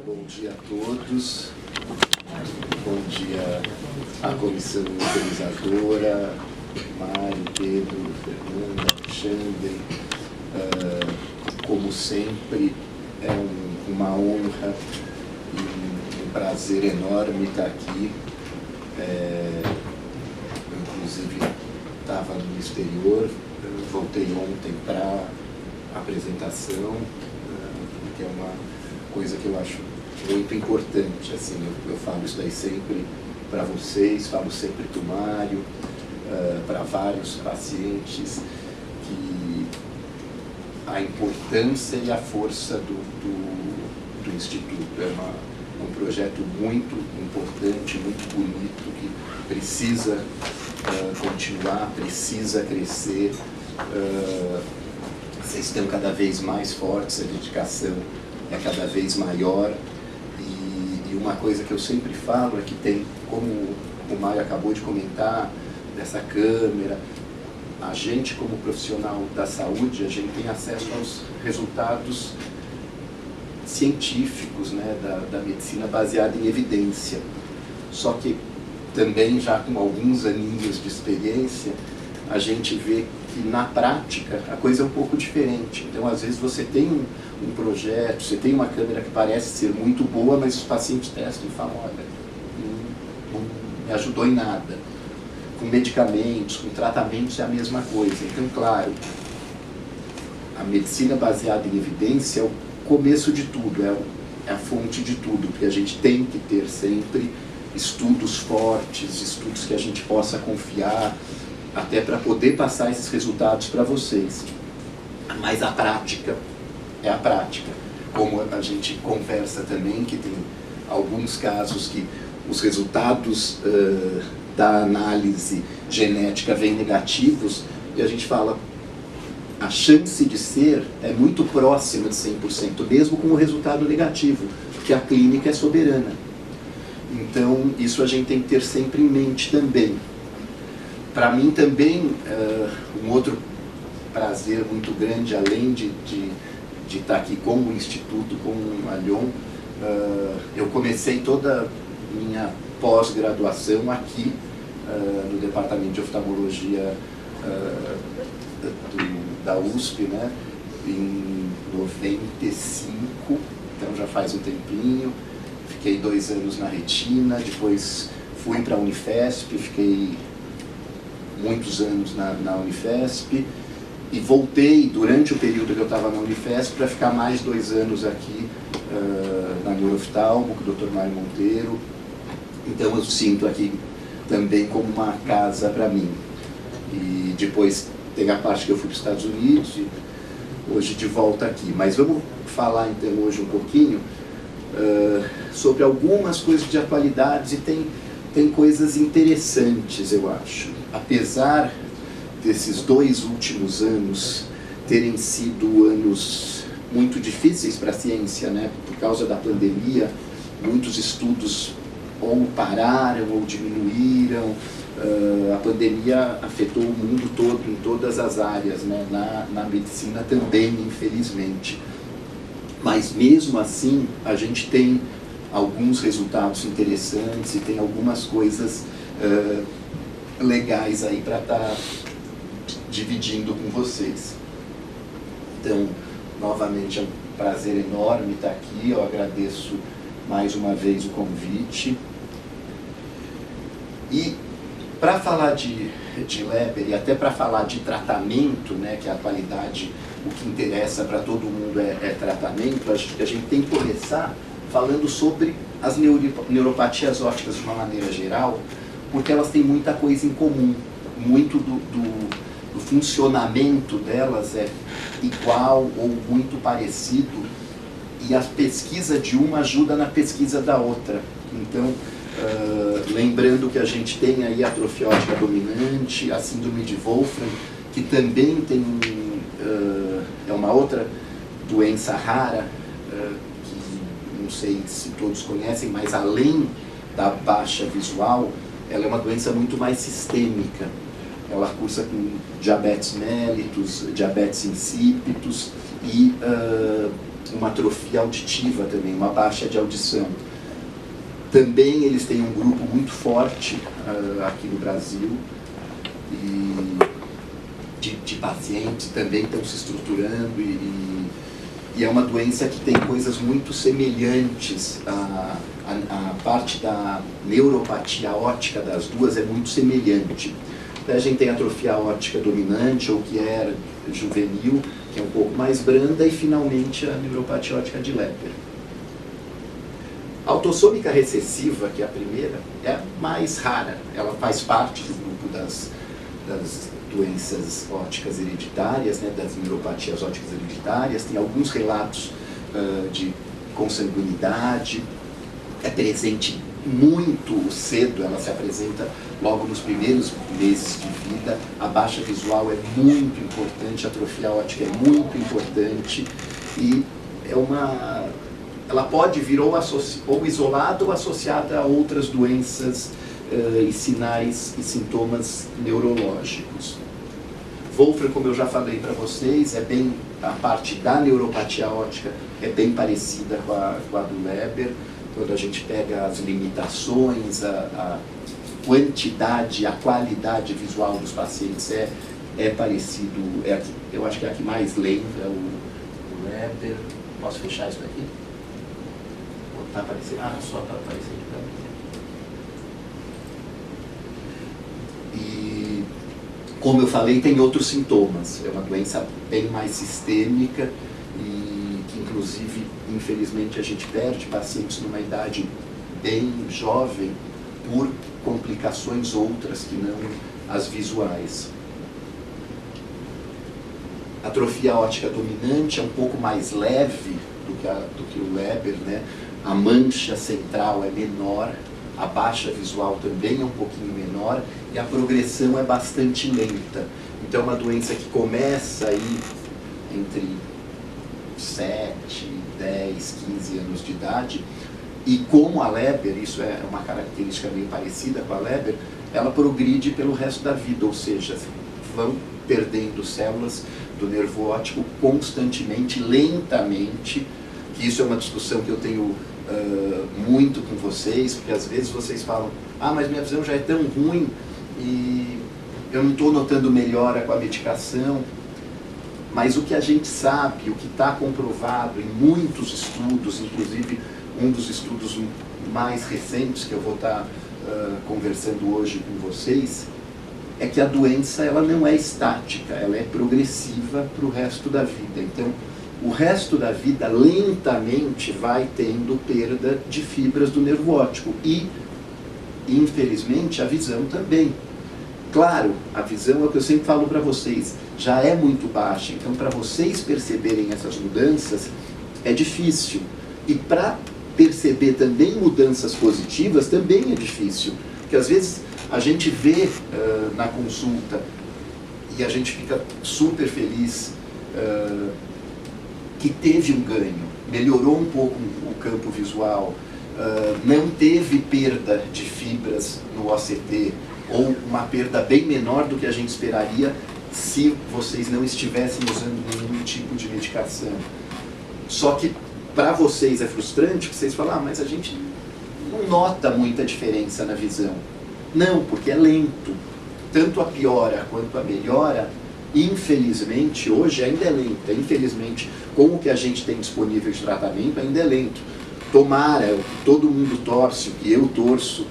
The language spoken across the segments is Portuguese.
Bom dia a todos, bom dia à comissão organizadora, Mário, Pedro, Fernanda, Alexandre. Como sempre, é uma honra e um prazer enorme estar aqui. Inclusive, estava no exterior, voltei ontem para a apresentação, que é uma coisa que eu acho muito importante. Assim, eu falo isso daí sempre para vocês, falo sempre para o Mário, para vários pacientes, que a importância e a força do Instituto é um projeto muito importante, muito bonito, que precisa continuar, precisa crescer. Vocês estão cada vez mais fortes, a dedicação é cada vez maior, e uma coisa que eu sempre falo é que tem, como o Mário acabou de comentar, dessa câmera, a gente como profissional da saúde, a gente tem acesso aos resultados científicos, né, da medicina baseada em evidência. Só que também já com alguns aninhos de experiência, a gente vê que na prática a coisa é um pouco diferente. Então, às vezes você tem um projeto, você tem uma câmera que parece ser muito boa, mas os pacientes testam e falam: olha, não me ajudou em nada. Com medicamentos, com tratamentos é a mesma coisa. Então, claro, a medicina baseada em evidência é o começo de tudo, é a fonte de tudo, porque a gente tem que ter sempre estudos fortes, estudos que a gente possa confiar, até para poder passar esses resultados para vocês. Mas a prática é a prática. Como a gente conversa também, que tem alguns casos que os resultados da análise genética vêm negativos, e a gente fala, a chance de ser é muito próxima de 100%, mesmo com o resultado negativo, porque a clínica é soberana. Então, isso a gente tem que ter sempre em mente também. Para mim também, um outro prazer muito grande, além de estar aqui com o Instituto, com o Allion, eu comecei toda a minha pós-graduação aqui, no Departamento de Oftalmologia da USP, né, em 95, então já faz um tempinho. Fiquei 2 anos na retina, depois fui para a Unifesp, fiquei muitos anos na Unifesp, e voltei durante o período que eu estava na Unifesp para ficar mais 2 anos aqui na Neurooftalmo, com o Dr. Mário Monteiro. Então eu sinto aqui também como uma casa para mim. E depois tem a parte que eu fui para os Estados Unidos, e hoje de volta aqui. Mas vamos falar então hoje um pouquinho sobre algumas coisas de atualidades, e tem coisas interessantes, eu acho. Apesar desses 2 últimos anos terem sido anos muito difíceis para a ciência, né? Por causa da pandemia, muitos estudos ou pararam ou diminuíram. A pandemia afetou o mundo todo, em todas as áreas, né? Na medicina também, infelizmente. Mas mesmo assim, a gente tem alguns resultados interessantes e tem algumas coisas legais aí para estar dividindo com vocês. Então, novamente, é um prazer enorme estar aqui. Eu agradeço mais uma vez o convite. E para falar de Leber, e até para falar de tratamento, né, que é a atualidade, o que interessa para todo mundo é tratamento, acho que a gente tem que começar falando sobre as neuropatias ópticas de uma maneira geral, porque elas têm muita coisa em comum. Muito do funcionamento delas é igual ou muito parecido, e a pesquisa de uma ajuda na pesquisa da outra. Então, lembrando que a gente tem aí a atrofia óptica dominante, a síndrome de Wolfram, que também tem é uma outra doença rara, que não sei se todos conhecem, mas além da baixa visual, ela é uma doença muito mais sistêmica. Ela cursa com diabetes mellitus, diabetes insípidos, e uma atrofia auditiva também, uma baixa de audição. Também eles têm um grupo muito forte aqui no Brasil, e de pacientes também estão se estruturando, e é uma doença que tem coisas muito semelhantes. A parte da neuropatia óptica das duas é muito semelhante. A gente tem a atrofia óptica dominante, ou que é juvenil, que é um pouco mais branda, e finalmente a neuropatia óptica de Leber. A autossômica recessiva, que é a primeira, é mais rara. Ela faz parte do grupo das doenças ópticas hereditárias, né, das neuropatias ópticas hereditárias. Tem alguns relatos de consanguinidade. É presente muito cedo, ela se apresenta logo nos primeiros meses de vida. A baixa visual é muito importante, a atrofia óptica é muito importante, e ela pode vir ou isolada ou associada a outras doenças e sinais e sintomas neurológicos. Wolfram, como eu já falei para vocês, a parte da neuropatia óptica é bem parecida com a do Leber. Quando a gente pega as limitações, a quantidade, a qualidade visual dos pacientes é parecido, eu acho que é a que mais lembra o Leber. Posso fechar isso daqui? Tá aparecendo? Só está aparecendo para mim. E, como eu falei, tem outros sintomas. É uma doença bem mais sistêmica, e que, inclusive, infelizmente, a gente perde pacientes numa idade bem jovem por complicações outras que não as visuais. A atrofia óptica dominante é um pouco mais leve do que o Leber, né? A mancha central é menor, a baixa visual também é um pouquinho menor, e a progressão é bastante lenta. Então é uma doença que começa aí entre 7, 10, 15 anos de idade, e como a Leber, isso é uma característica bem parecida com a Leber, ela progride pelo resto da vida, ou seja, vão perdendo células do nervo óptico constantemente, lentamente, que isso é uma discussão que eu tenho muito com vocês, porque às vezes vocês falam, mas minha visão já é tão ruim e eu não estou notando melhora com a medicação. Mas o que a gente sabe, o que está comprovado em muitos estudos, inclusive um dos estudos mais recentes que eu vou estar conversando hoje com vocês, é que a doença ela não é estática, ela é progressiva para o resto da vida. Então, o resto da vida lentamente vai tendo perda de fibras do nervo óptico e, infelizmente, a visão também. Claro, a visão é o que eu sempre falo para vocês, já é muito baixa, então para vocês perceberem essas mudanças é difícil. E para perceber também mudanças positivas também é difícil, porque às vezes a gente vê na consulta e a gente fica super feliz que teve um ganho, melhorou um pouco o campo visual, não teve perda de fibras no OCT, ou uma perda bem menor do que a gente esperaria se vocês não estivessem usando nenhum tipo de medicação. Só que para vocês é frustrante, porque vocês falam, mas a gente não nota muita diferença na visão. Não, porque é lento. Tanto a piora quanto a melhora, infelizmente, hoje ainda é lenta. Infelizmente, com o que a gente tem disponível de tratamento, ainda é lento. Tomara, todo mundo torce, o que eu torço,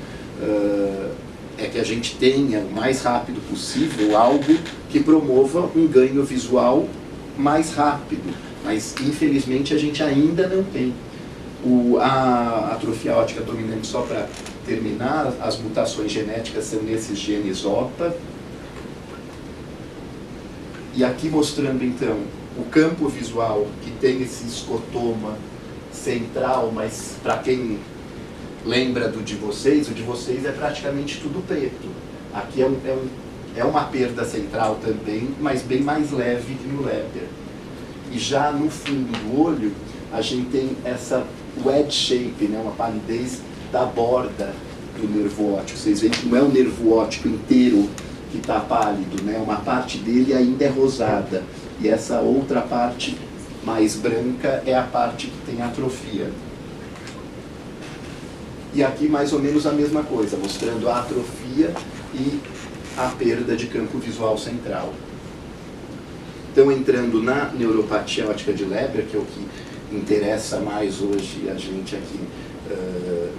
é que a gente tenha o mais rápido possível algo que promova um ganho visual mais rápido. Mas, infelizmente, a gente ainda não tem. A atrofia óptica dominante, só para terminar, as mutações genéticas são nesses genes OPA. E aqui mostrando, então, o campo visual que tem esse escotoma central, mas para quem lembra do de vocês, o de vocês é praticamente tudo preto. Aqui é uma perda central também, mas bem mais leve que no Leber. E já no fundo do olho, a gente tem essa wedge shape, né, uma palidez da borda do nervo óptico. Vocês veem que não é o nervo óptico inteiro que está pálido, né? Uma parte dele ainda é rosada, e essa outra parte mais branca é a parte que tem atrofia. E aqui mais ou menos a mesma coisa, mostrando a atrofia e a perda de campo visual central. Então, entrando na neuropatia óptica de Leber, que é o que interessa mais hoje a gente aqui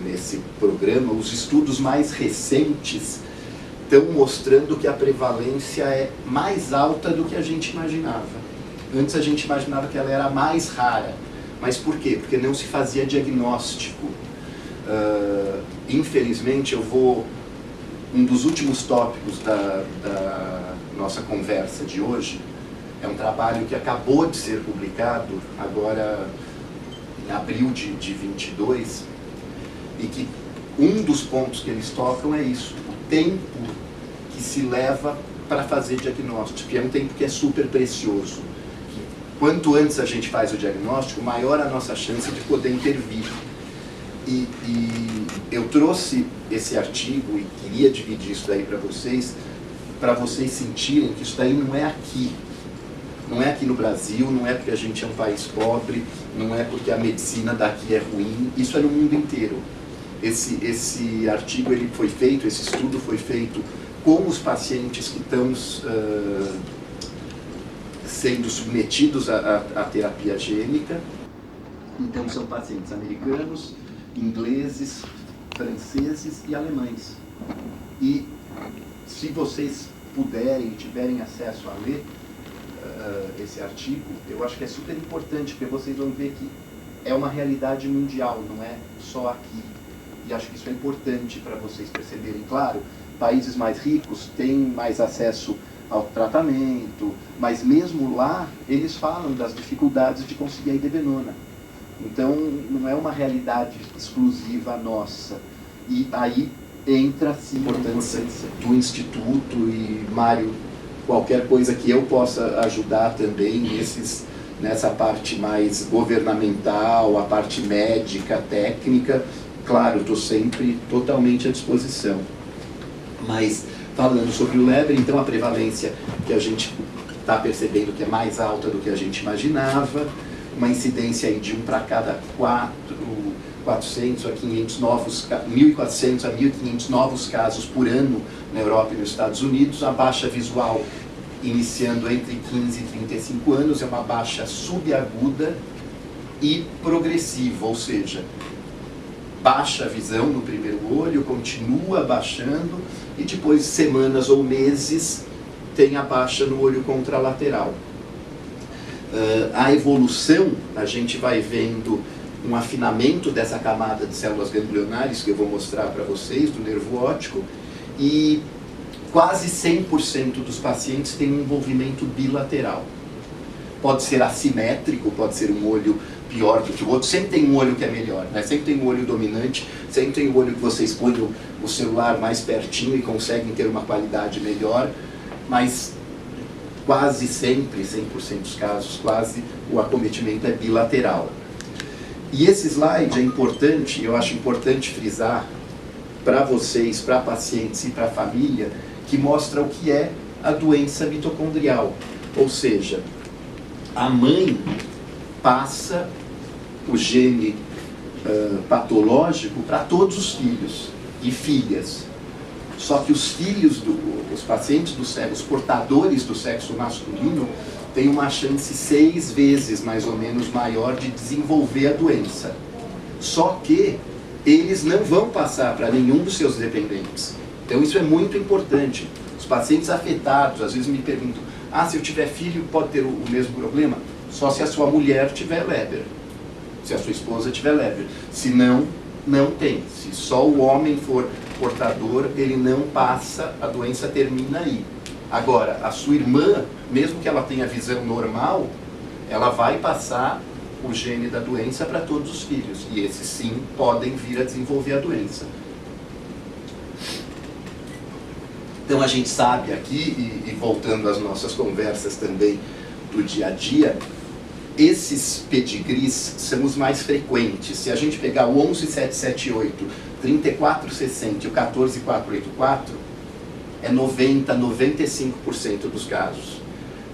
nesse programa, os estudos mais recentes estão mostrando que a prevalência é mais alta do que a gente imaginava. Antes a gente imaginava que ela era mais rara. Mas por quê? Porque não se fazia diagnóstico. Infelizmente, um dos últimos tópicos da nossa conversa de hoje é um trabalho que acabou de ser publicado, agora em abril de 22, e que um dos pontos que eles tocam é isso, o tempo que se leva para fazer diagnóstico, que é um tempo que é super precioso. Quanto antes a gente faz o diagnóstico, maior a nossa chance de poder intervir. E eu trouxe esse artigo e queria dividir isso daí para vocês sentirem que isso daí não é aqui. Não é aqui no Brasil, não é porque a gente é um país pobre, não é porque a medicina daqui é ruim, isso é no mundo inteiro. Esse artigo ele foi feito, esse estudo foi feito com os pacientes que estão sendo submetidos à terapia gênica. Então são pacientes americanos, ingleses, franceses e alemães. E se vocês puderem, tiverem acesso a ler esse artigo, eu acho que é super importante, porque vocês vão ver que é uma realidade mundial, não é só aqui. E acho que isso é importante para vocês perceberem. Claro, países mais ricos têm mais acesso ao tratamento, mas mesmo lá eles falam das dificuldades de conseguir a idebenona. Então não é uma realidade exclusiva nossa. E aí entra sim a importância do Instituto e, Mário, qualquer coisa que eu possa ajudar também nessa parte mais governamental, a parte médica, técnica, claro, estou sempre totalmente à disposição. Mas falando sobre o Leber, então a prevalência que a gente está percebendo que é mais alta do que a gente imaginava, uma incidência aí de 1 para cada 400 a 500 novos, 1.400 a 1.500 novos casos por ano na Europa e nos Estados Unidos. A baixa visual iniciando entre 15 e 35 anos é uma baixa subaguda e progressiva, ou seja, baixa a visão no primeiro olho, continua baixando e depois de semanas ou meses tem a baixa no olho contralateral. A evolução, a gente vai vendo um afinamento dessa camada de células ganglionares que eu vou mostrar para vocês, do nervo óptico, e quase 100% dos pacientes têm um envolvimento bilateral. Pode ser assimétrico, pode ser um olho pior do que o outro, sempre tem um olho que é melhor, né? Sempre tem um olho dominante, sempre tem um olho que vocês põem o celular mais pertinho e conseguem ter uma qualidade melhor, mas quase sempre, 100% dos casos, quase, o acometimento é bilateral. E esse slide é importante, eu acho importante frisar para vocês, para pacientes e para a família, que mostra o que é a doença mitocondrial. Ou seja, a mãe passa o gene patológico para todos os filhos e filhas. Só que os filhos, os pacientes do sexo, os portadores do sexo masculino, têm uma chance 6 vezes mais ou menos maior de desenvolver a doença. Só que eles não vão passar para nenhum dos seus dependentes. Então isso é muito importante. Os pacientes afetados às vezes me perguntam: se eu tiver filho pode ter o mesmo problema? Só se a sua mulher tiver Leber, se a sua esposa tiver Leber. Se não, não tem. Se só o homem for portador, ele não passa, a doença termina aí. Agora, a sua irmã, mesmo que ela tenha visão normal, ela vai passar o gene da doença para todos os filhos. E esses sim podem vir a desenvolver a doença. Então a gente sabe aqui, e voltando às nossas conversas também do dia a dia, esses pedigrees são os mais frequentes. Se a gente pegar o 11778, 3460 e o 14484, é 90, 95% dos casos.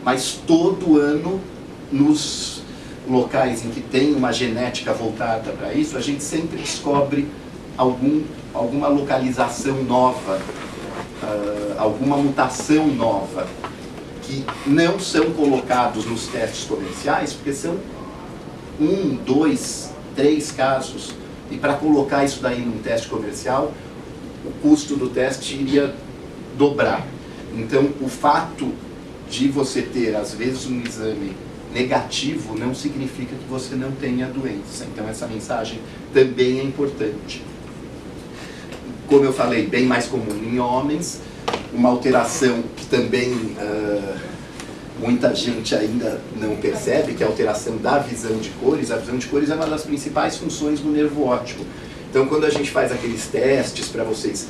Mas todo ano, nos locais em que tem uma genética voltada para isso, a gente sempre descobre alguma localização nova, alguma mutação nova, que não são colocados nos testes comerciais, porque são 1, 2, 3 casos, e para colocar isso daí num teste comercial, o custo do teste iria dobrar. Então, o fato de você ter, às vezes, um exame negativo não significa que você não tenha a doença. Então, essa mensagem também é importante. Como eu falei, bem mais comum em homens, uma alteração que também muita gente ainda não percebe, que é a alteração da visão de cores. A visão de cores é uma das principais funções do nervo óptico. Então, quando a gente faz aqueles testes para vocês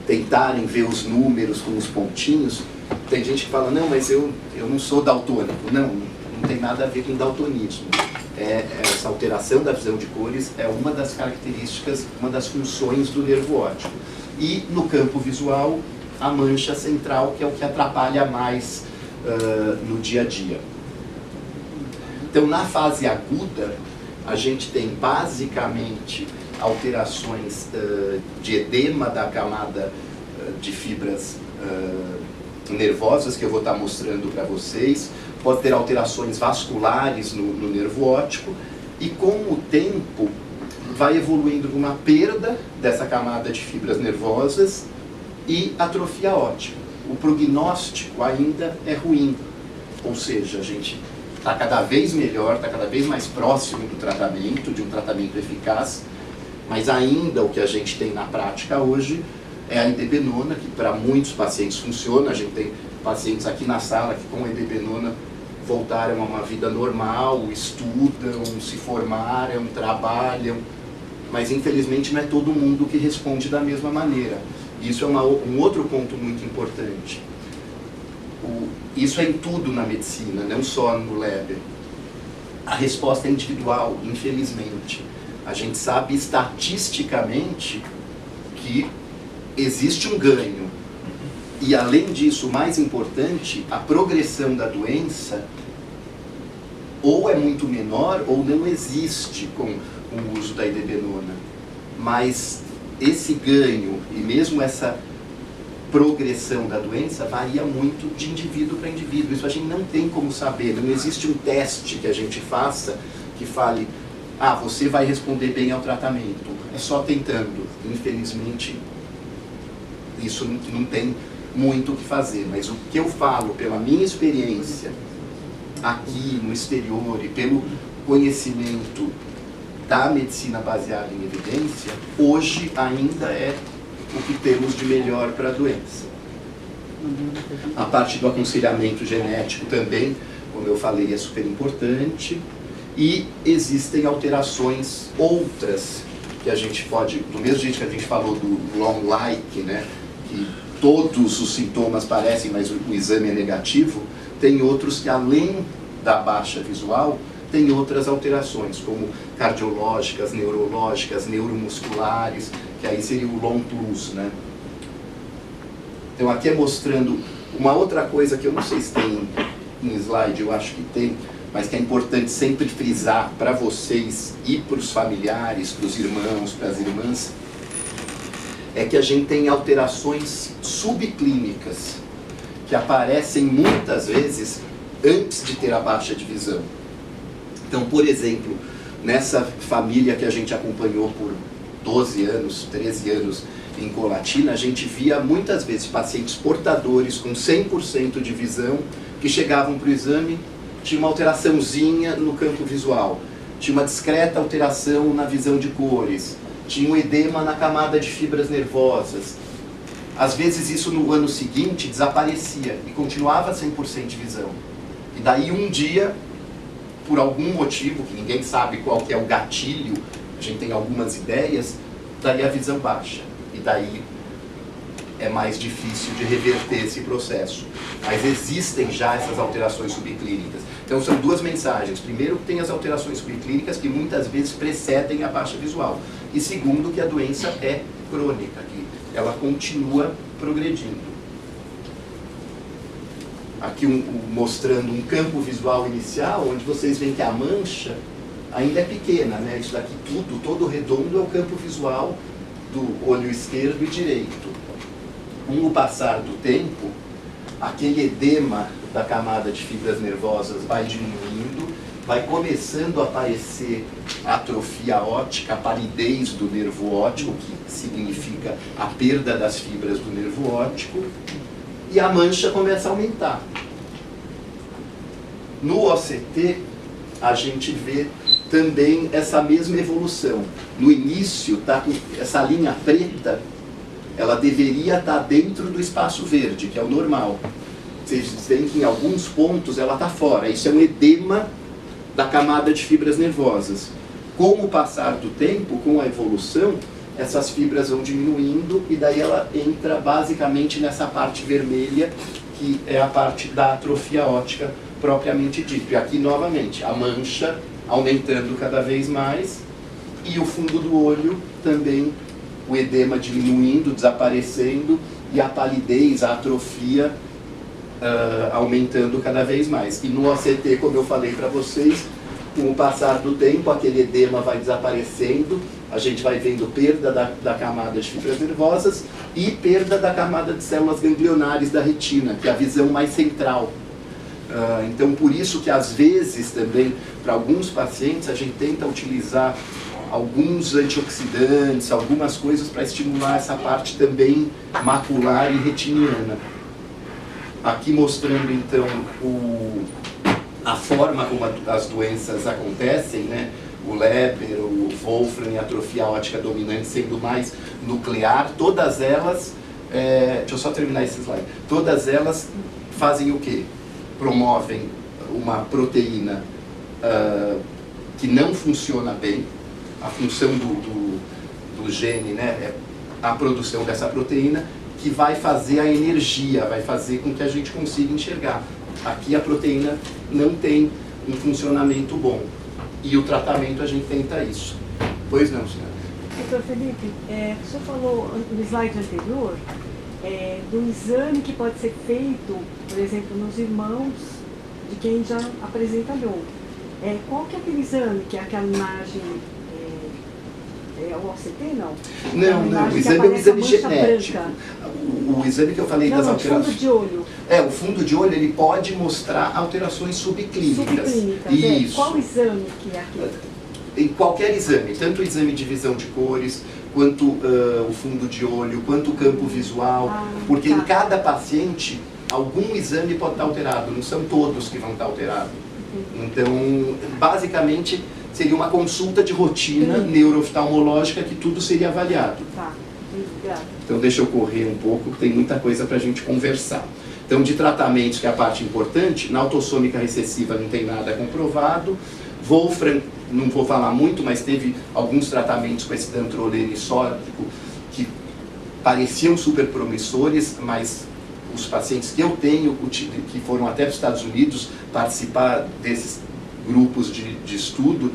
tentarem ver os números com os pontinhos, tem gente que fala, não, mas eu não sou daltônico. Não tem nada a ver com daltonismo. Essa alteração da visão de cores é uma das características, uma das funções do nervo óptico. E no campo visual, a mancha central, que é o que atrapalha mais no dia a dia. Então, na fase aguda, a gente tem basicamente alterações de edema da camada de fibras nervosas, que eu vou estar mostrando para vocês. Pode ter alterações vasculares no nervo óptico, e com o tempo vai evoluindo uma perda dessa camada de fibras nervosas e atrofia óptica. O prognóstico ainda é ruim, ou seja, a gente está cada vez melhor, está cada vez mais próximo do tratamento, de um tratamento eficaz, mas ainda o que a gente tem na prática hoje é a idebenona, que para muitos pacientes funciona. A gente tem pacientes aqui na sala que com a idebenona voltaram a uma vida normal, estudam, se formaram, trabalham, mas infelizmente não é todo mundo que responde da mesma maneira. Isso é um outro ponto muito importante. Isso é em tudo na medicina, não só no Leber. A resposta é individual, infelizmente. A gente sabe estatisticamente que existe um ganho. E além disso, o mais importante, a progressão da doença ou é muito menor ou não existe com o uso da idebenona. Mas esse ganho e mesmo essa progressão da doença varia muito de indivíduo para indivíduo. Isso a gente não tem como saber, não existe um teste que a gente faça que fale, você vai responder bem ao tratamento. É só tentando. Infelizmente, isso não tem muito o que fazer. Mas o que eu falo pela minha experiência aqui no exterior e pelo conhecimento da medicina baseada em evidência, hoje ainda é o que temos de melhor para a doença. A parte do aconselhamento genético também, como eu falei, é super importante. E existem alterações outras que a gente pode, do mesmo jeito que a gente falou do long like, né, que todos os sintomas parecem, mas o exame é negativo, tem outros que além da baixa visual, tem outras alterações, como cardiológicas, neurológicas, neuromusculares, que aí seria o long plus, né? Então aqui é mostrando uma outra coisa que eu não sei se tem em slide, eu acho que tem, mas que é importante sempre frisar para vocês e para os familiares, para os irmãos, para as irmãs, é que a gente tem alterações subclínicas que aparecem muitas vezes antes de ter a baixa de visão. Então, por exemplo, nessa família que a gente acompanhou por 12 anos, 13 anos em Colatina, a gente via muitas vezes pacientes portadores com 100% de visão que chegavam para o exame, tinha uma alteraçãozinha no campo visual, tinha uma discreta alteração na visão de cores, tinha um edema na camada de fibras nervosas. Às vezes isso no ano seguinte desaparecia e continuava 100% de visão. E daí um dia, por algum motivo, que ninguém sabe qual que é o gatilho, a gente tem algumas ideias, daí a visão baixa. E daí é mais difícil de reverter esse processo. Mas existem já essas alterações subclínicas. Então são duas mensagens. Primeiro, que tem as alterações subclínicas que muitas vezes precedem a baixa visual. E segundo, que a doença é crônica, que ela continua progredindo. aqui mostrando um campo visual inicial, onde vocês veem que a mancha ainda é pequena, né? Isso daqui tudo, todo redondo é o campo visual do olho esquerdo e direito. Com o passar do tempo, aquele edema da camada de fibras nervosas vai diminuindo, vai começando a aparecer a atrofia óptica, a palidez do nervo óptico, que significa a perda das fibras do nervo óptico, e a mancha começa a aumentar. No OCT, a gente vê também essa mesma evolução. No início, tá, essa linha preta, ela deveria estar dentro do espaço verde, que é o normal. Vocês veem que em alguns pontos ela está fora. Isso é um edema da camada de fibras nervosas. Com o passar do tempo, com a evolução, essas fibras vão diminuindo e daí ela entra basicamente nessa parte vermelha, que é a parte da atrofia óptica propriamente dita. E aqui, novamente, a mancha aumentando cada vez mais e o fundo do olho também, o edema diminuindo, desaparecendo e a palidez, a atrofia aumentando cada vez mais. E no OCT, como eu falei para vocês, com o passar do tempo, aquele edema vai desaparecendo, a gente vai vendo perda da camada de fibras nervosas e perda da camada de células ganglionares da retina, que é a visão mais central. Então, por isso que às vezes também, para alguns pacientes, a gente tenta utilizar alguns antioxidantes, algumas coisas para estimular essa parte também macular e retiniana. Aqui mostrando então a forma como as doenças acontecem, né? O Leber, o Wolfram e a atrofia óptica dominante sendo mais nuclear, todas elas, deixa eu só terminar esse slide, todas elas fazem o quê? Promovem uma proteína que não funciona bem. A função do gene, né, é a produção dessa proteína, que vai fazer a energia, vai fazer com que a gente consiga enxergar. Aqui a proteína não tem um funcionamento bom. E o tratamento a gente tenta isso. Pois não, senhora? Doutor Felipe, o senhor falou no slide anterior do exame que pode ser feito, por exemplo, nos irmãos de quem já apresenta LOA. Qual que é aquele exame, que é aquela imagem, é o OCT, não? Não, o exame é um exame genético. O exame que eu falei das alterações... o fundo de olho. O fundo de olho ele pode mostrar alterações subclínicas. Subclínicas, Isso. Qual exame que é aquele? Em qualquer exame, tanto o exame de visão de cores, quanto o fundo de olho, quanto o campo visual, porque em cada paciente algum exame pode estar alterado, não são todos que vão estar alterados. Então, basicamente, seria uma consulta de rotina neurooftalmológica que tudo seria avaliado. Tá, obrigada. Então, deixa eu correr um pouco, tem muita coisa para a gente conversar. Então, de tratamentos, que é a parte importante, na autossômica recessiva não tem nada comprovado. Wolfram, não vou falar muito, mas teve alguns tratamentos com esse dantrolene sódico que pareciam super promissores, mas os pacientes que eu tenho, que foram até para os Estados Unidos participar desses grupos de estudo,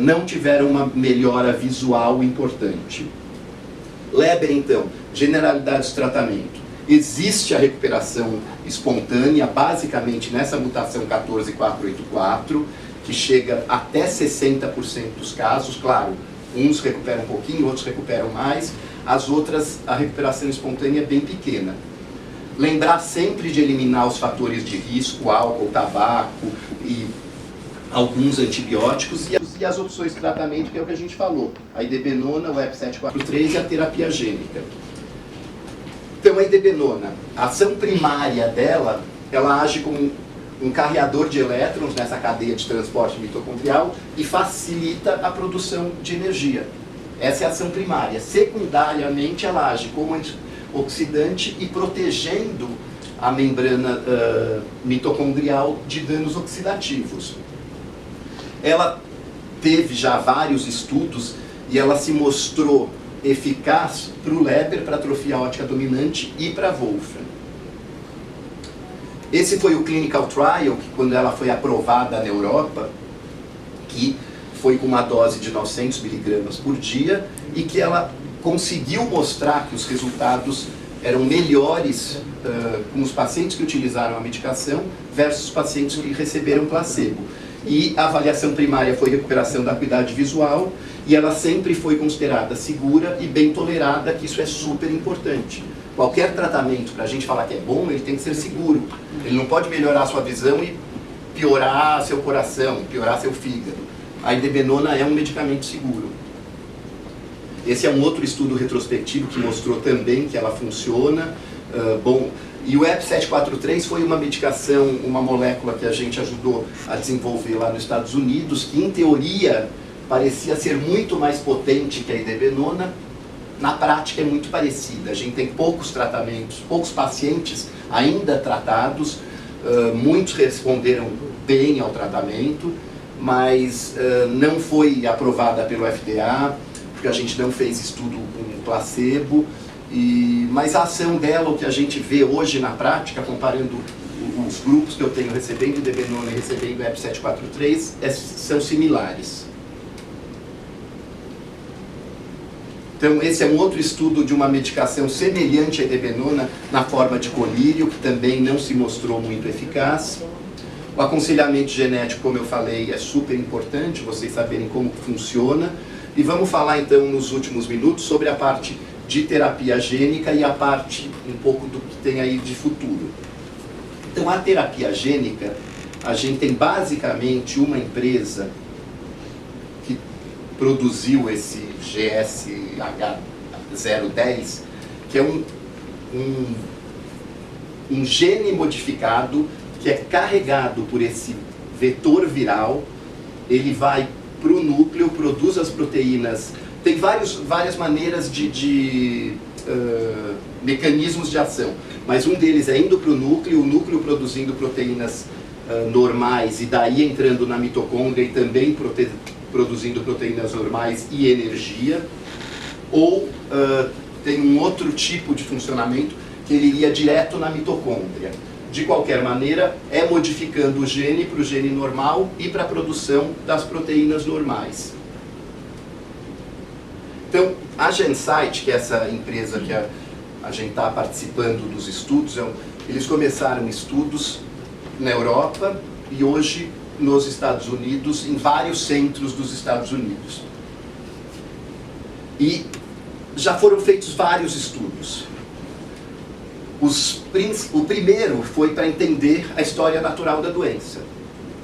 não tiveram uma melhora visual importante. Leber, então, generalidade de tratamento. Existe a recuperação espontânea, basicamente nessa mutação 14484, que chega até 60% dos casos, claro, uns recuperam um pouquinho, outros recuperam mais, as outras, a recuperação espontânea é bem pequena. Lembrar sempre de eliminar os fatores de risco, álcool, tabaco e alguns antibióticos e as opções de tratamento, que é o que a gente falou, a idebenona, o EP743 e a terapia gênica. Então, a idebenona, a ação primária dela, ela age como um carreador de elétrons nessa cadeia de transporte mitocondrial e facilita a produção de energia. Essa é a ação primária. Secundariamente, ela age como antioxidante e protegendo a membrana mitocondrial de danos oxidativos. Ela teve já vários estudos e ela se mostrou eficaz para o Leber, para a atrofia óptica dominante e para a Wolfram. Esse foi o clinical trial, que quando ela foi aprovada na Europa, que foi com uma dose de 900 miligramas por dia e que ela conseguiu mostrar que os resultados eram melhores com os pacientes que utilizaram a medicação versus os pacientes que receberam placebo. E a avaliação primária foi recuperação da acuidade visual, e ela sempre foi considerada segura e bem tolerada, que isso é super importante. Qualquer tratamento, para a gente falar que é bom, ele tem que ser seguro. Ele não pode melhorar a sua visão e piorar seu coração, piorar seu fígado. A idebenona é um medicamento seguro. Esse é um outro estudo retrospectivo que mostrou também que ela funciona. E o EP743 foi uma medicação, uma molécula que a gente ajudou a desenvolver lá nos Estados Unidos, que em teoria parecia ser muito mais potente que a idebenona. Na prática é muito parecida. A gente tem poucos tratamentos, poucos pacientes ainda tratados, muitos responderam bem ao tratamento, mas não foi aprovada pelo FDA, porque a gente não fez estudo com placebo, mas a ação dela, o que a gente vê hoje na prática, comparando os grupos que eu tenho recebendo idebenona e recebendo EP743, são similares. Então esse é um outro estudo de uma medicação semelhante à idebenona na forma de colírio, que também não se mostrou muito eficaz. O aconselhamento genético, como eu falei, é super importante, vocês saberem como funciona. E vamos falar então nos últimos minutos sobre a parte de terapia gênica e a parte um pouco do que tem aí de futuro. Então a terapia gênica, a gente tem basicamente uma empresa que produziu esse GSH010, que é um gene modificado que é carregado por esse vetor viral. Ele vai para o núcleo, produz as proteínas. Tem várias maneiras de mecanismos de ação, mas um deles é indo para o núcleo produzindo proteínas normais, e daí entrando na mitocôndria e também produzindo proteínas normais e energia. Ou tem um outro tipo de funcionamento que ele iria direto na mitocôndria. De qualquer maneira, é modificando o gene para o gene normal e para a produção das proteínas normais. Então, a Gencyte, que é essa empresa que a gente está participando dos estudos, eles começaram estudos na Europa e hoje nos Estados Unidos, em vários centros dos Estados Unidos. E já foram feitos vários estudos. O primeiro foi para entender a história natural da doença,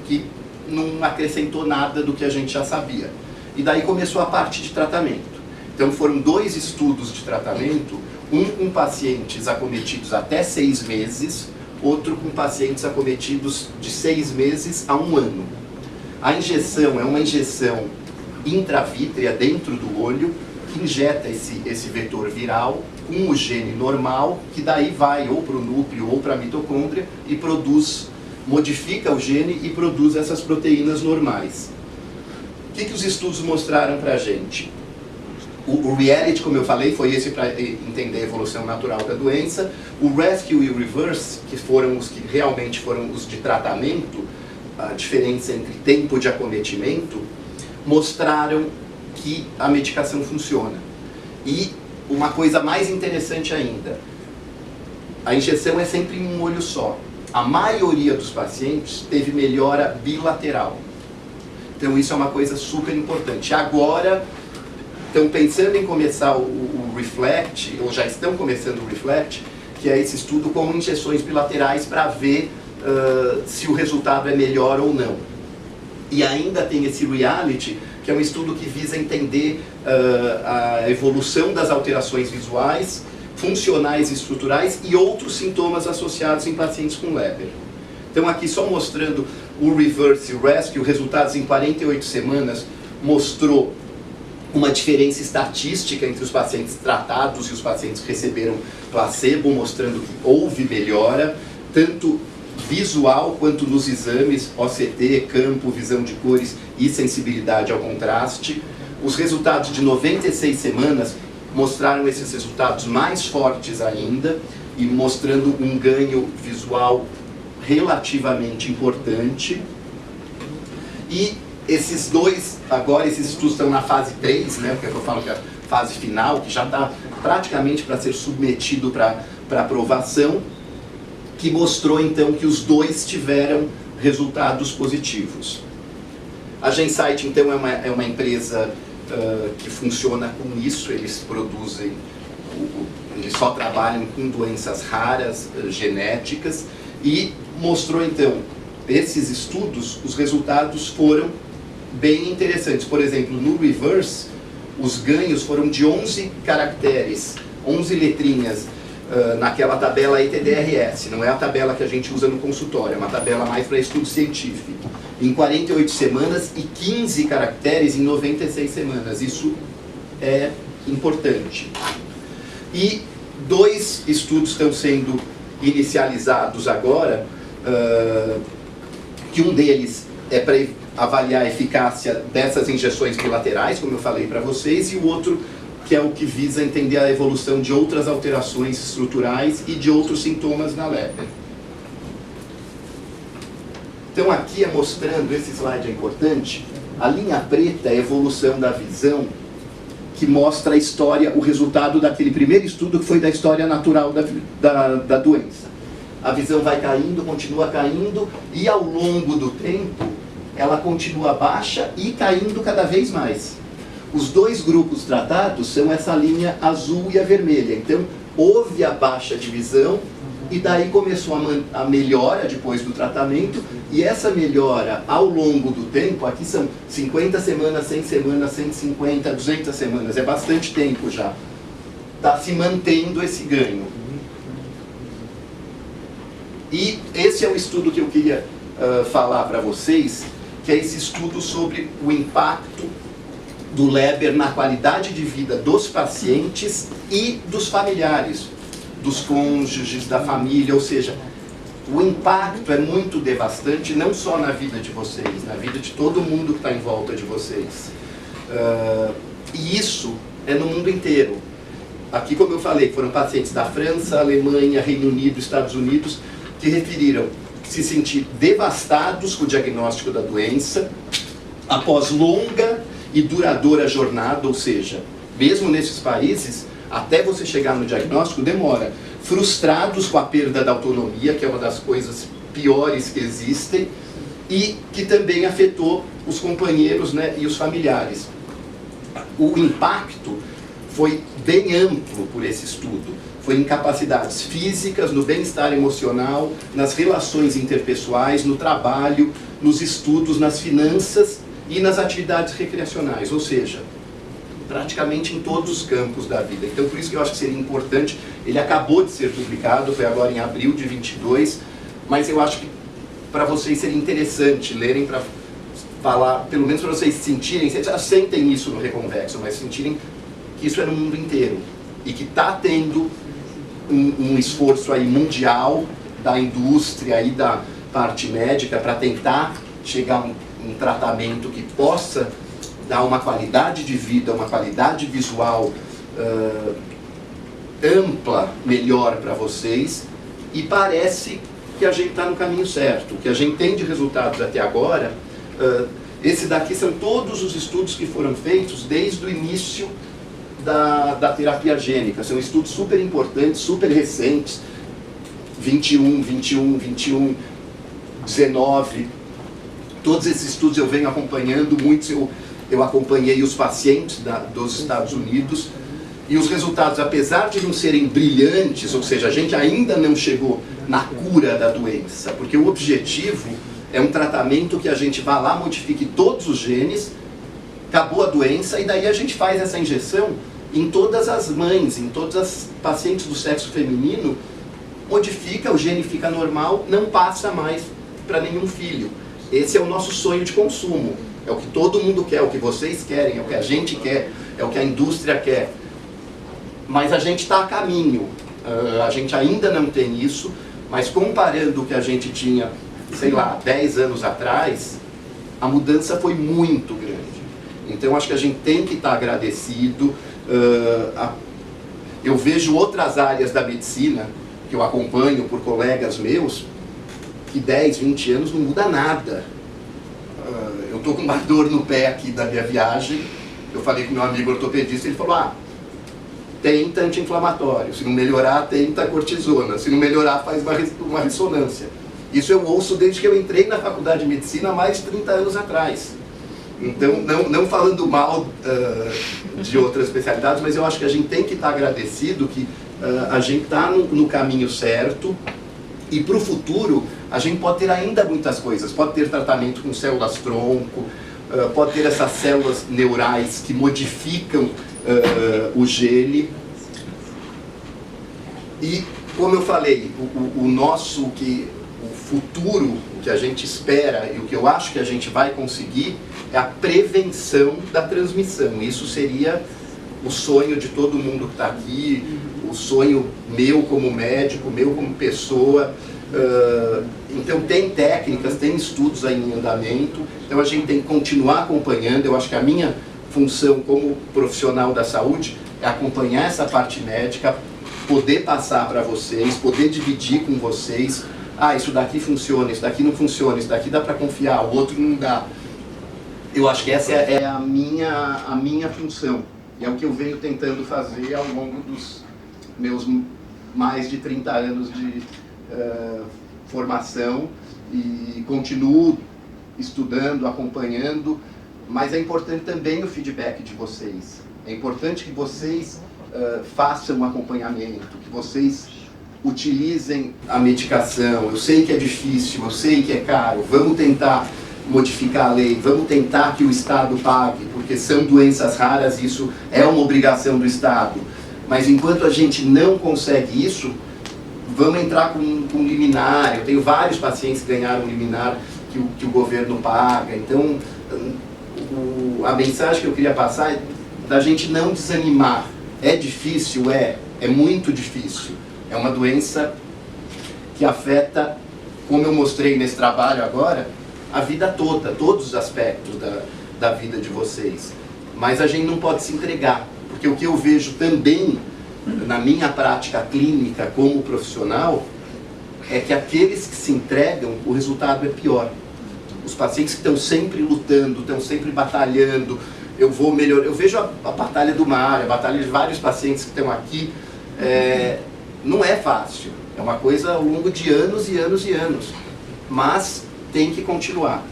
que não acrescentou nada do que a gente já sabia. E daí começou a parte de tratamento. Então foram 2 estudos de tratamento, um com pacientes acometidos até 6 meses, outro com pacientes acometidos de 6 meses a 1 ano. A injeção é uma injeção intravítrea dentro do olho, que injeta esse vetor viral com o gene normal, que daí vai ou para o núcleo ou para a mitocôndria e modifica o gene e produz essas proteínas normais. O que os estudos mostraram para a gente? O REALITY, como eu falei, foi esse para entender a evolução natural da doença. O RESCUE e o REVERSE, que foram os que realmente foram os de tratamento, a diferença entre tempo de acometimento, mostraram que a medicação funciona. E uma coisa mais interessante ainda, a injeção é sempre em um olho só. A maioria dos pacientes teve melhora bilateral. Então isso é uma coisa super importante. Agora, estão pensando em começar o REFLECT, ou já estão começando o REFLECT, que é esse estudo com injeções bilaterais para ver se o resultado é melhor ou não. E ainda tem esse REALITY, que é um estudo que visa entender a evolução das alterações visuais, funcionais e estruturais e outros sintomas associados em pacientes com Leber. Então aqui só mostrando o REVERSE e o RESCUE, resultados em 48 semanas, mostrou uma diferença estatística entre os pacientes tratados e os pacientes que receberam placebo, mostrando que houve melhora, tanto visual quanto nos exames, OCT, campo, visão de cores e sensibilidade ao contraste. Os resultados de 96 semanas mostraram esses resultados mais fortes ainda e mostrando um ganho visual relativamente importante. E esses dois, agora esses estudos estão na fase 3, né, porque eu falo que é a fase final, que já está praticamente para ser submetido para aprovação, que mostrou então que os dois tiveram resultados positivos. A Gensight então é uma empresa que funciona com isso, eles produzem, eles só trabalham com doenças raras, genéticas, e mostrou então, esses estudos, os resultados foram bem interessantes. Por exemplo, no Reverse, os ganhos foram de 11 caracteres, 11 letrinhas, naquela tabela ETDRS, não é a tabela que a gente usa no consultório, é uma tabela mais para estudo científico, em 48 semanas e 15 caracteres em 96 semanas. Isso é importante. E 2 estudos estão sendo inicializados agora, que um deles é para avaliar a eficácia dessas injeções bilaterais, como eu falei para vocês, e o outro que é o que visa entender a evolução de outras alterações estruturais e de outros sintomas na Leber. Então aqui é mostrando, esse slide é importante, a linha preta é a evolução da visão, que mostra a história, o resultado daquele primeiro estudo que foi da história natural da doença. A visão vai caindo, continua caindo, e ao longo do tempo ela continua baixa e caindo cada vez mais. Os 2 grupos tratados são essa linha azul e a vermelha. Então, houve a baixa de visão e daí começou a melhora depois do tratamento, e essa melhora ao longo do tempo, aqui são 50 semanas, 100 semanas, 150, 200 semanas, é bastante tempo já. Está se mantendo esse ganho. E esse é o estudo que eu queria falar para vocês, que é esse estudo sobre o impacto do Leber na qualidade de vida dos pacientes e dos familiares, dos cônjuges, da família, ou seja, o impacto é muito devastante, não só na vida de vocês, na vida de todo mundo que está em volta de vocês. E isso é no mundo inteiro. Aqui, como eu falei, foram pacientes da França, Alemanha, Reino Unido, Estados Unidos, que referiram se sentir devastados com o diagnóstico da doença, após longa e duradoura jornada, ou seja, mesmo nesses países, até você chegar no diagnóstico demora. Frustrados com a perda da autonomia, que é uma das coisas piores que existem, e que também afetou os companheiros, né, e os familiares. O impacto foi bem amplo por esse estudo. Foi em capacidades físicas, no bem-estar emocional, nas relações interpessoais, no trabalho, nos estudos, nas finanças e nas atividades recreacionais, ou seja, praticamente em todos os campos da vida. Então, por isso que eu acho que seria importante, ele acabou de ser publicado, foi agora em abril de 22, mas eu acho que para vocês seria interessante lerem, para falar, pelo menos para vocês sentirem, vocês já sentem isso no Reconvexo, mas sentirem que isso é no mundo inteiro, e que está tendo um esforço aí mundial da indústria e da parte médica para tentar chegar a um tratamento que possa dar uma qualidade de vida, uma qualidade visual ampla, melhor para vocês, e parece que a gente está no caminho certo. O que a gente tem de resultados até agora, esse daqui são todos os estudos que foram feitos desde o início da terapia gênica. São estudos super importantes, super recentes, 21, 19, todos esses estudos eu venho acompanhando, muitos eu acompanhei os pacientes dos Estados Unidos, e os resultados, apesar de não serem brilhantes, ou seja, a gente ainda não chegou na cura da doença, porque o objetivo é um tratamento que a gente vá lá, modifique todos os genes, acabou a doença, e daí a gente faz essa injeção em todas as mães, em todas as pacientes do sexo feminino, modifica, o gene fica normal, não passa mais para nenhum filho. Esse é o nosso sonho de consumo, é o que todo mundo quer, é o que vocês querem, é o que a gente quer, é o que a indústria quer. Mas a gente está a caminho, a gente ainda não tem isso, mas comparando o que a gente tinha, sei lá, 10 anos atrás, a mudança foi muito grande. Então acho que a gente tem que estar agradecido. Eu vejo outras áreas da medicina, que eu acompanho por colegas meus, que 10, 20 anos não muda nada. Eu estou com uma dor no pé aqui da minha viagem, eu falei com meu amigo ortopedista, ele falou, tenta anti-inflamatório, se não melhorar, tenta cortisona, se não melhorar, faz uma ressonância. Isso eu ouço desde que eu entrei na faculdade de medicina há mais de 30 anos atrás. Então, não falando mal de outras especialidades, mas eu acho que a gente tem que estar agradecido que a gente está no caminho certo, e para o futuro a gente pode ter ainda muitas coisas. Pode ter tratamento com células-tronco, pode ter essas células neurais que modificam o gene. E, como eu falei, o futuro, o que a gente espera e o que eu acho que a gente vai conseguir é a prevenção da transmissão. Isso seria o sonho de todo mundo que está aqui, o sonho meu como médico, meu como pessoa. Então tem técnicas, tem estudos aí em andamento, então a gente tem que continuar acompanhando. Eu acho que a minha função como profissional da saúde é acompanhar essa parte médica, poder passar para vocês, poder dividir com vocês. Isso daqui funciona, isso daqui não funciona, isso daqui dá para confiar, o outro não dá. Eu acho que essa é a minha função, e é o que eu venho tentando fazer ao longo dos meus mais de 30 anos de formação, e continuo estudando, acompanhando, mas é importante também o feedback de vocês. É importante que vocês façam um acompanhamento, que vocês utilizem a medicação. Eu sei que é difícil, eu sei que é caro, vamos tentar modificar a lei, vamos tentar que o Estado pague, porque são doenças raras e isso é uma obrigação do Estado. Mas enquanto a gente não consegue isso, vamos entrar com liminar. Eu tenho vários pacientes que ganharam liminar que o governo paga. Então, a mensagem que eu queria passar é da gente não desanimar. É difícil? É muito difícil. É uma doença que afeta, como eu mostrei nesse trabalho agora, a vida toda, todos os aspectos da vida de vocês. Mas a gente não pode se entregar, porque o que eu vejo também na minha prática clínica como profissional é que aqueles que se entregam, o resultado é pior. Os pacientes que estão sempre lutando, estão sempre batalhando, eu vou melhorar. Eu vejo a batalha do mar, a batalha de vários pacientes que estão aqui. Não é fácil, é uma coisa ao longo de anos e anos e anos, mas tem que continuar.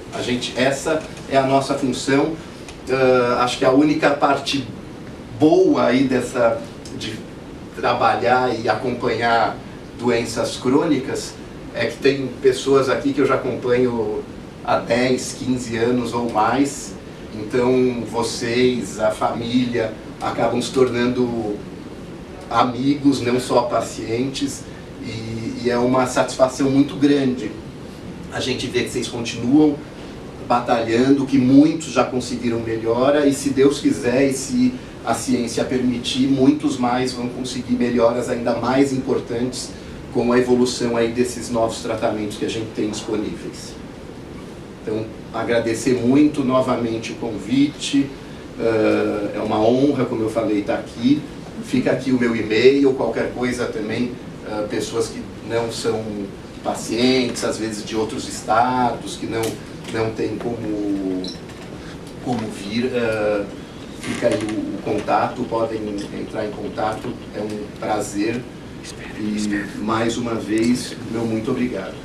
Essa é a nossa função. Acho que a única parte boa aí de trabalhar e acompanhar doenças crônicas é que tem pessoas aqui que eu já acompanho há 10, 15 anos ou mais. Então vocês, a família, acabam se tornando amigos, não só pacientes, e é uma satisfação muito grande a gente ver que vocês continuam batalhando, que muitos já conseguiram melhora, e se Deus quiser e se a ciência permitir, muitos mais vão conseguir melhoras ainda mais importantes com a evolução aí desses novos tratamentos que a gente tem disponíveis. Então, agradecer muito novamente o convite, é uma honra, como eu falei, estar aqui. Fica aqui o meu e-mail, qualquer coisa também, pessoas que não são pacientes, às vezes de outros estados, que não tem como vir, fica aí o contato, podem entrar em contato, é um prazer. E mais uma vez, meu muito obrigado.